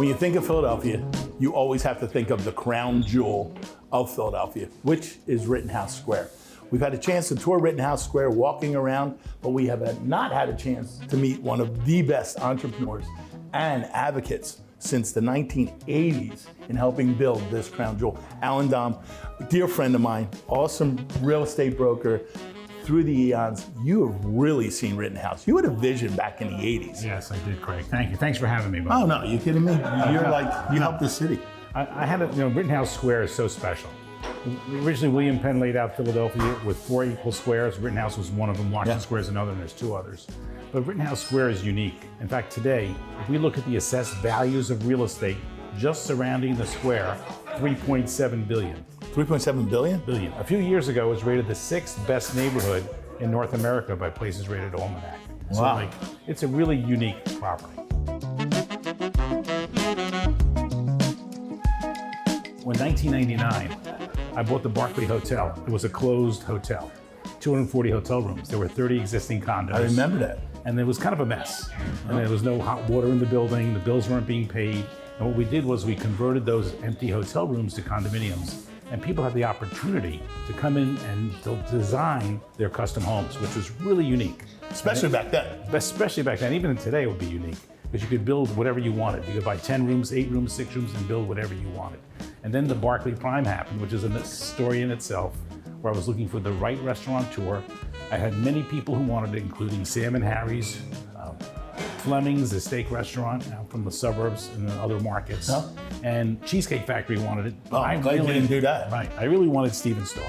When you think of Philadelphia, you always have to think of the crown jewel of Philadelphia, which is Rittenhouse Square. We've had a chance to tour Rittenhouse Square, walking around, but we have not had a chance to meet one of the best entrepreneurs and advocates since the 1980s in helping build this crown jewel. Alan Dom, a dear friend of mine, awesome real estate broker. Through the eons, you have really seen Rittenhouse. You had a vision back in the 80s. Yes, I did, Craig. Thank you. Thanks for having me, Bob. Oh no, you kidding me? You're like, you helped the city. I had Rittenhouse Square is so special. Originally, William Penn laid out Philadelphia with 4 equal squares. Rittenhouse was one of them. Washington Square is another, and there's 2 others. But Rittenhouse Square is unique. In fact, today, if we look at the assessed values of real estate just surrounding the square, $3.7 billion. 3.7 billion? Billion. A few years ago, it was rated the 6th best neighborhood in North America by Places Rated Almanac. So Wow. It's a really unique property. When 1999, I bought the Barclay Hotel. It was a closed hotel, 240 hotel rooms. There were 30 existing condos. I remember that. And it was kind of a mess. And there was no hot water in the building. The bills weren't being paid. And what we did was we converted those empty hotel rooms to condominiums. And people had the opportunity to come in and design their custom homes, which was really unique. Especially back then. Especially back then. Even today it would be unique, because you could build whatever you wanted. You could buy 10 rooms, 8 rooms, 6 rooms, and build whatever you wanted. And then the Barclay Prime happened, which is a story in itself, where I was looking for the right restaurateur. I had many people who wanted it, including Sam and Harry's, Fleming's, the steak restaurant from the suburbs and the other markets, and Cheesecake Factory wanted it. Oh, I'm glad you didn't do that. Right, I really wanted Stephen Starr.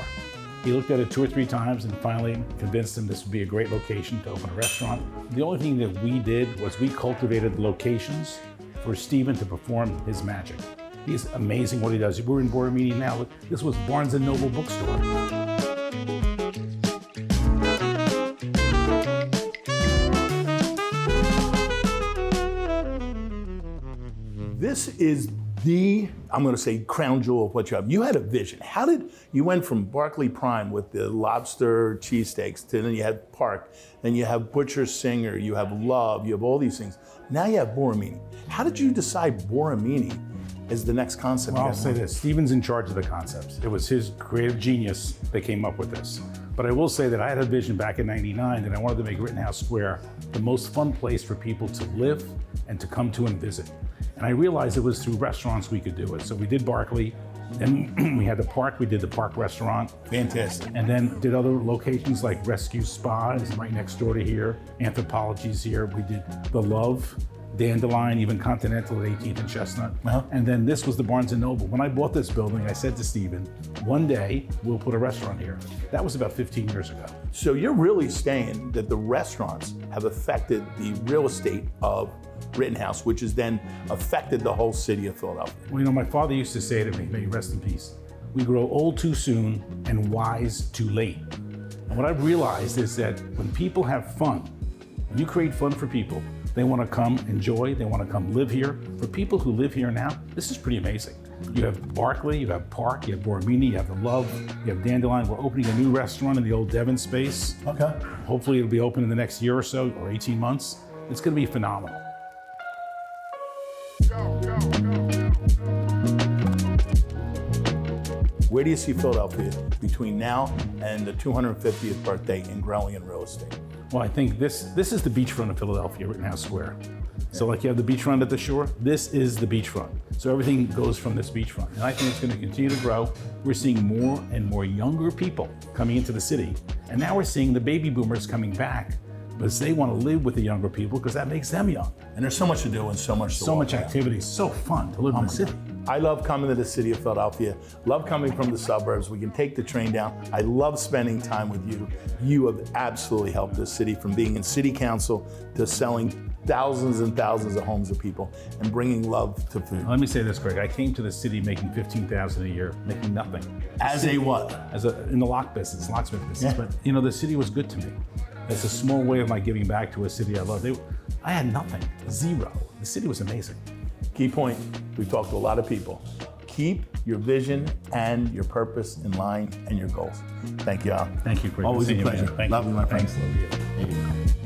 He looked at it 2 or 3 times and finally convinced him this would be a great location to open a restaurant. The only thing that we did was we cultivated locations for Stephen to perform his magic. He's amazing what he does. We're in Borromini now. This was Barnes & Noble bookstore. This is the, I'm going to say, crown jewel of what you have. You had a vision. How did you went from Barclay Prime with the lobster cheesesteaks to then you had Park, then you have Butcher Singer, you have Love, you have all these things. Now you have Borromini. How did you decide Borromini is the next concept? Well, I'll say this, Stephen's in charge of the concepts. It was his creative genius that came up with this. But I will say that I had a vision back in '99 that I wanted to make Rittenhouse Square the most fun place for people to live and to come to and visit. And I realized it was through restaurants we could do it. So we did Barclay, then we had the Park, we did the Park restaurant. Fantastic. And then did other locations like Rescue Spa is right next door to here, Anthropology's here. We did the Love, Dandelion, even Continental at 18th and Chestnut. And then this was the Barnes & Noble. When I bought this building, I said to Stephen, one day we'll put a restaurant here. That was about 15 years ago. So you're really saying that the restaurants have affected the real estate of Rittenhouse, which has then affected the whole city of Philadelphia. Well, my father used to say to me, may he rest in peace, we grow old too soon and wise too late. And what I've realized is that when people have fun, when you create fun for people, they want to come enjoy, they want to come live here. For people who live here now, this is pretty amazing. You have Barclay, you have Park, you have Borromini, you have the Love, you have Dandelion. We're opening a new restaurant in the old Devon space. Okay. Hopefully it'll be open in the next year or so, or 18 months. It's going to be phenomenal. Where do you see Philadelphia between now and the 250th birthday in growing in real estate? Well, I think this is the beachfront of Philadelphia, Rittenhouse Square. So like you have the beachfront at the shore, this is the beachfront. So everything goes from this beachfront. And I think it's going to continue to grow. We're seeing more and more younger people coming into the city. And now we're seeing the baby boomers coming back because they want to live with the younger people because that makes them young. And there's so much to do and so much to So walk much around. activity, so fun to live in the city. I love coming to the city of Philadelphia, love coming from the suburbs. We can take the train down. I love spending time with you. You have absolutely helped this city from being in city council to selling thousands and thousands of homes to people and bringing love to food. Let me say this, Greg. I came to the city making $15,000 a year, making nothing. As a what? In the locksmith business. Yeah. But the city was good to me. It's a small way of my giving back to a city I love. I had nothing, zero. The city was amazing. Key point, we've talked to a lot of people. Keep your vision and your purpose in line and your goals. Thank you, Al. Thank you, Greg. Always a pleasure. Thank Love you, my friend. Thanks, love you. Thank you.